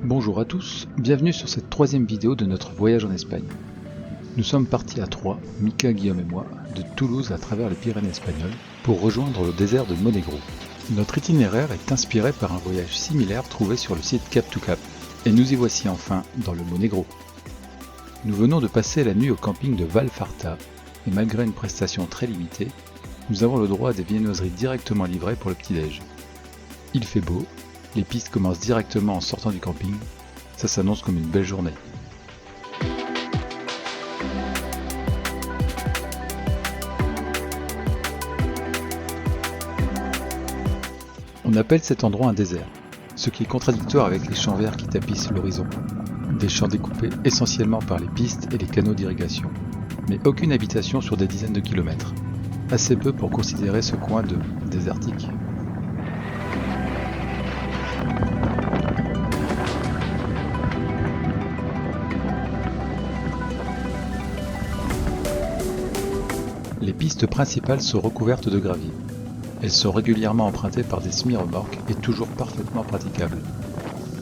Bonjour à tous, bienvenue sur cette troisième vidéo de notre voyage en Espagne. Nous sommes partis à 3, Mika, Guillaume et moi, de Toulouse à travers les Pyrénées espagnoles pour rejoindre le désert de Monegro. Notre itinéraire est inspiré par un voyage similaire trouvé sur le site Cap2Cap, et nous y voici enfin dans le Monegro. Nous venons de passer la nuit au camping de Valfarta, et malgré une prestation très limitée, nous avons le droit à des viennoiseries directement livrées pour le petit-déj. Il fait beau, les pistes commencent directement en sortant du camping, ça s'annonce comme une belle journée. On appelle cet endroit un désert, ce qui est contradictoire avec les champs verts qui tapissent l'horizon. Des champs découpés essentiellement par les pistes et les canaux d'irrigation, mais aucune habitation sur des dizaines de kilomètres. Assez peu pour considérer ce coin de désertique. Les pistes principales sont recouvertes de gravier. Elles sont régulièrement empruntées par des semi-remorques et toujours parfaitement praticables.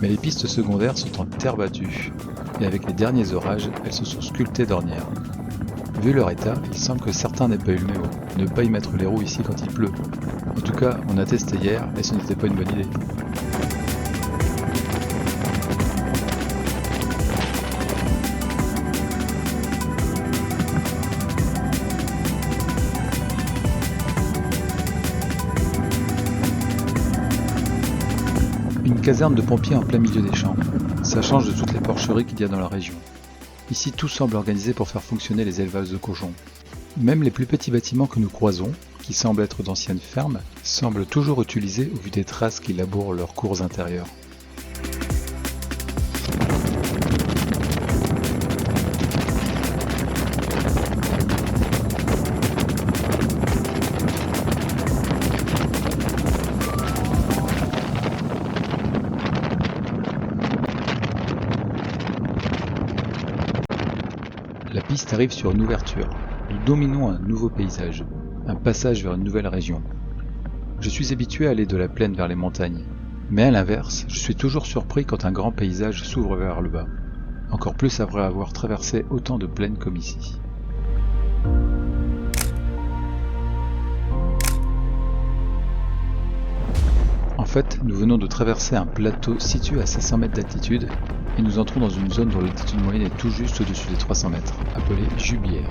Mais les pistes secondaires sont en terre battue, et avec les derniers orages, elles se sont sculptées d'ornières. Vu leur état, il semble que certains n'aient pas eu le mémo, ne pas y mettre les roues ici quand il pleut. En tout cas, on a testé hier et ce n'était pas une bonne idée. Une caserne de pompiers en plein milieu des champs. Ça change de toutes les porcheries qu'il y a dans la région. Ici, tout semble organisé pour faire fonctionner les élevages de cochons. Même les plus petits bâtiments que nous croisons, qui semblent être d'anciennes fermes, semblent toujours utilisés au vu des traces qui labourent leurs cours intérieures. La piste arrive sur une ouverture. Nous dominons un nouveau paysage, un passage vers une nouvelle région. Je suis habitué à aller de la plaine vers les montagnes, mais à l'inverse, je suis toujours surpris quand un grand paysage s'ouvre vers le bas, encore plus après avoir traversé autant de plaines comme ici. En fait, nous venons de traverser un plateau situé à 500 mètres d'altitude et nous entrons dans une zone dont l'altitude moyenne est tout juste au-dessus des 300 mètres, appelée Jubière.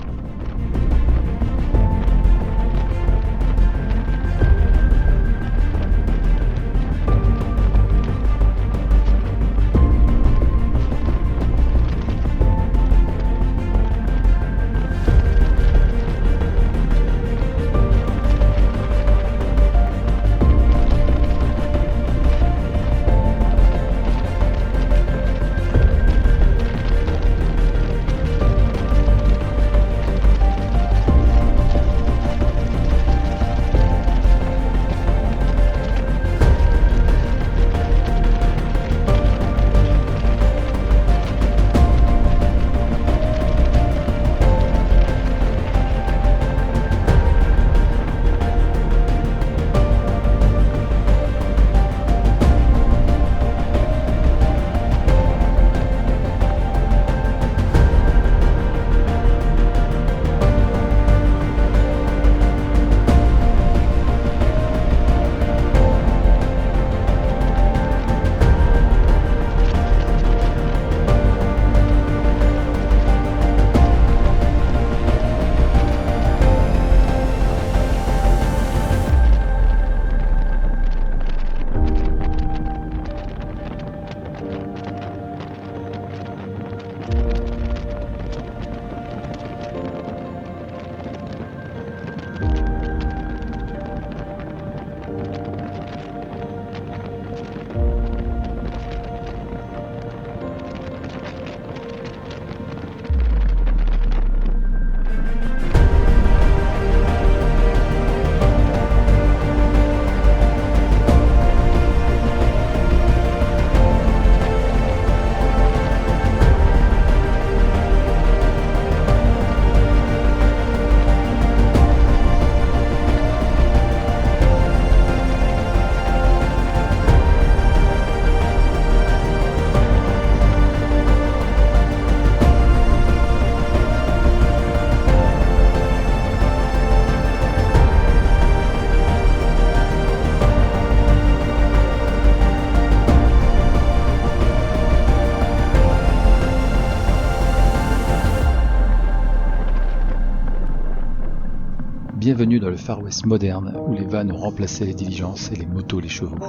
Bienvenue dans le Far West moderne où les vannes ont remplacé les diligences et les motos les chevaux.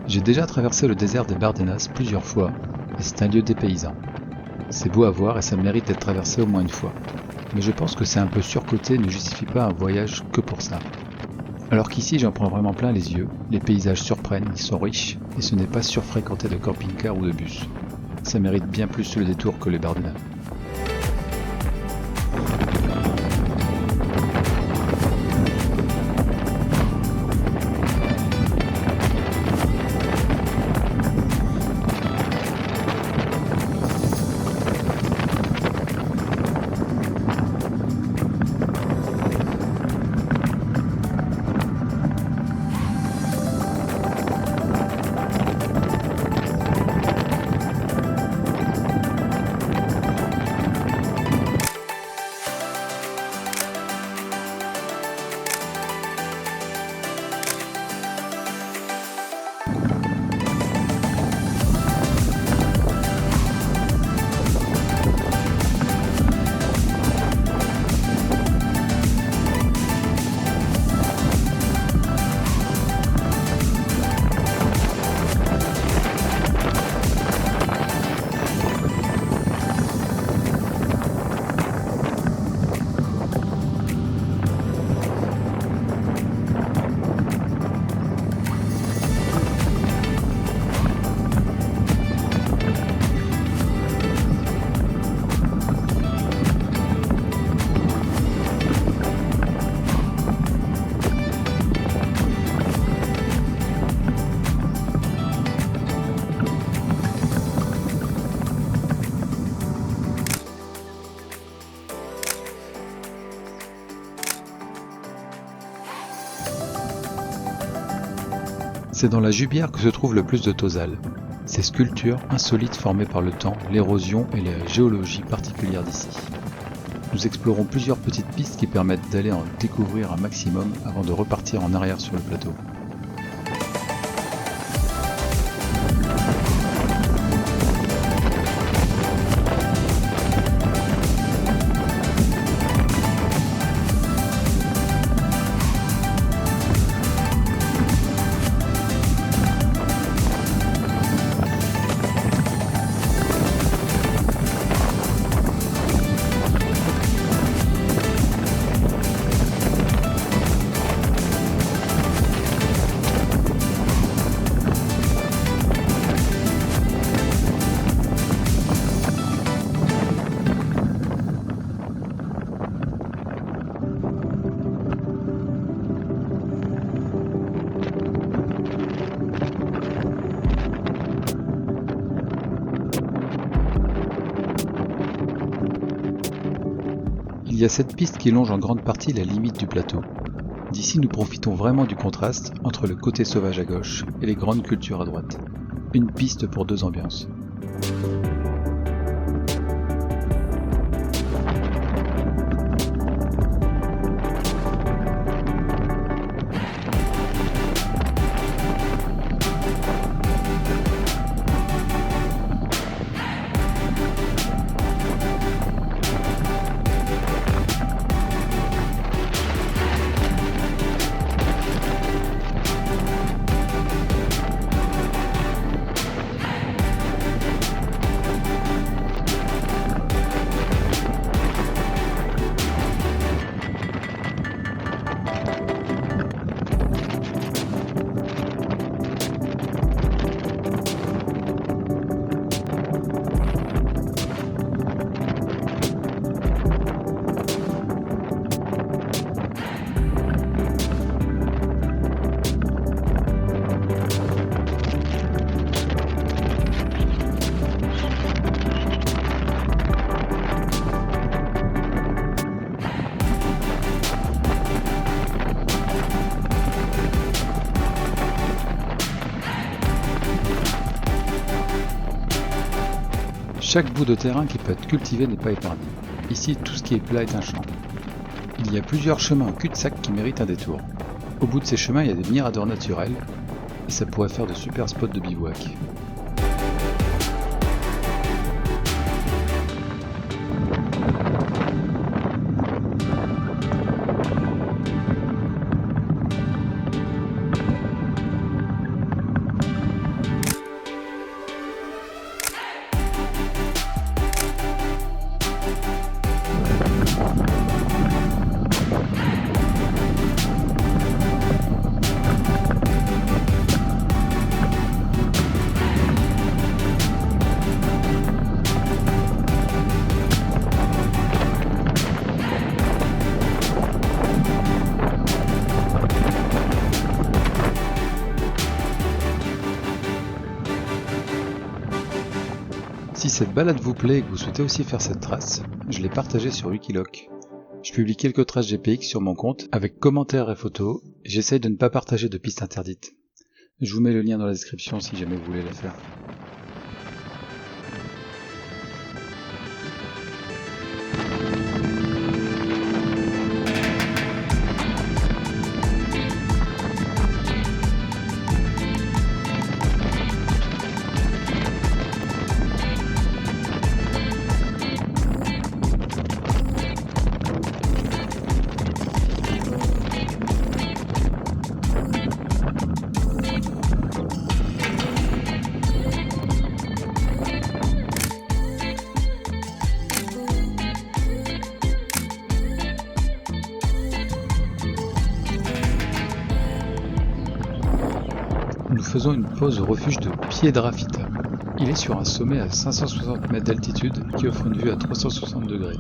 J'ai déjà traversé le désert des Bardenas plusieurs fois, et c'est un lieu dépaysant. C'est beau à voir et ça mérite d'être traversé au moins une fois. Mais je pense que c'est un peu surcoté et ne justifie pas un voyage que pour ça. Alors qu'ici j'en prends vraiment plein les yeux, les paysages surprennent, ils sont riches, et ce n'est pas surfréquenté de camping-car ou de bus. Ça mérite bien plus le détour que les Bardenas. C'est dans la Jubière que se trouve le plus de Tozal. Ces sculptures insolites formées par le temps, l'érosion et la géologie particulière d'ici. Nous explorons plusieurs petites pistes qui permettent d'aller en découvrir un maximum avant de repartir en arrière sur le plateau. Il y a cette piste qui longe en grande partie la limite du plateau. D'ici nous profitons vraiment du contraste entre le côté sauvage à gauche et les grandes cultures à droite. Une piste pour deux ambiances. Chaque bout de terrain qui peut être cultivé n'est pas épargné. Ici, tout ce qui est plat est un champ. Il y a plusieurs chemins en cul-de-sac qui méritent un détour. Au bout de ces chemins, il y a des miradors naturels, et ça pourrait faire de super spots de bivouac. Si cette balade vous plaît et que vous souhaitez aussi faire cette trace, je l'ai partagée sur Wikiloc. Je publie quelques traces GPX sur mon compte avec commentaires et photos, et j'essaye de ne pas partager de pistes interdites. Je vous mets le lien dans la description si jamais vous voulez la faire. Nous faisons une pause au refuge de Piedrafita. Il est sur un sommet à 560 mètres d'altitude qui offre une vue à 360 degrés.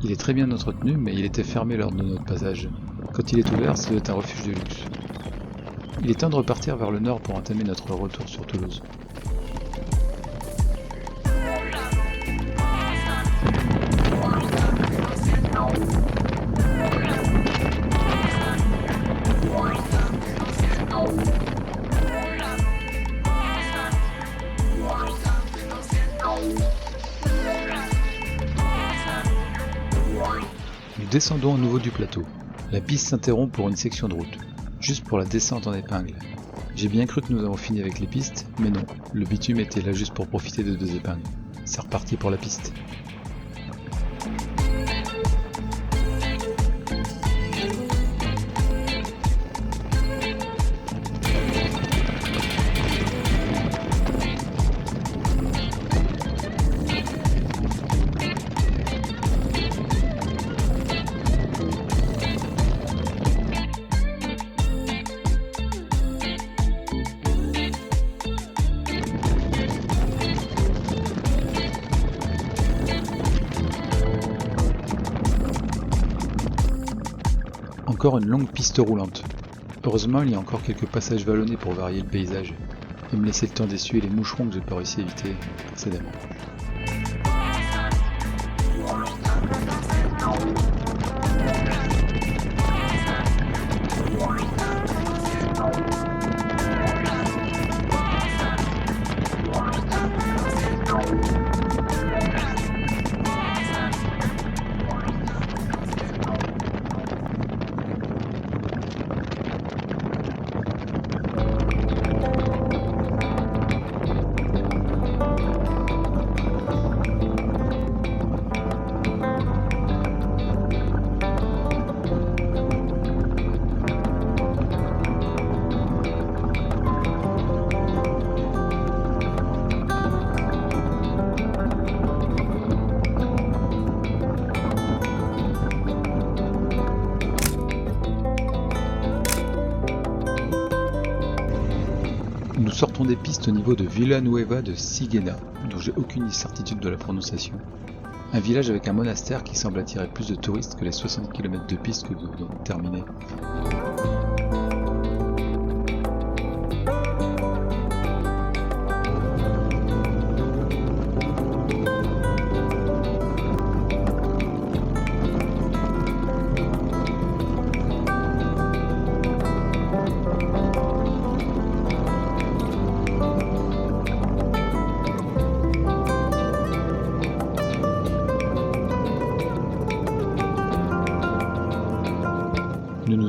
Il est très bien entretenu, mais il était fermé lors de notre passage. Quand il est ouvert, c'est un refuge de luxe. Il est temps de repartir vers le nord pour entamer notre retour sur Toulouse. Nous descendons au niveau du plateau. La piste s'interrompt pour une section de route, juste pour la descente en épingle. J'ai bien cru que nous avons fini avec les pistes, mais non, le bitume était là juste pour profiter de 2 épingles. C'est reparti pour la piste. Encore une longue piste roulante. Heureusement, il y a encore quelques passages vallonnés pour varier le paysage et me laisser le temps d'essuyer les moucherons que j'ai pas réussi à éviter précédemment. Nous sortons des pistes au niveau de Villanueva de Sigena, dont j'ai aucune certitude de la prononciation. Un village avec un monastère qui semble attirer plus de touristes que les 60 km de piste que nous venons de terminer.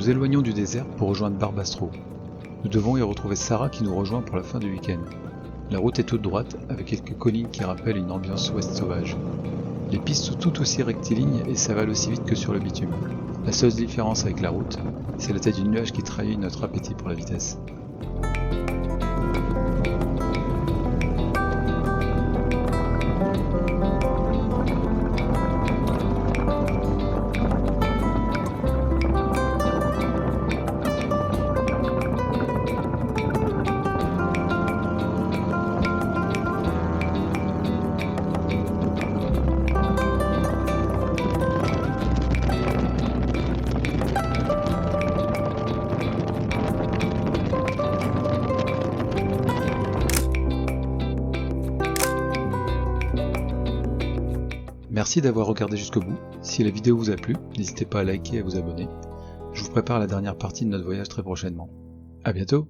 nous éloignons du désert pour rejoindre Barbastro. Nous devons y retrouver Sarah qui nous rejoint pour la fin du week-end. La route est toute droite avec quelques collines qui rappellent une ambiance ouest sauvage. Les pistes sont tout aussi rectilignes et s'avalent aussi vite que sur le bitume. La seule différence avec la route, c'est la tête du nuage qui trahit notre appétit pour la vitesse. Merci d'avoir regardé jusqu'au bout. Si la vidéo vous a plu, n'hésitez pas à liker et à vous abonner. Je vous prépare la dernière partie de notre voyage très prochainement. À bientôt!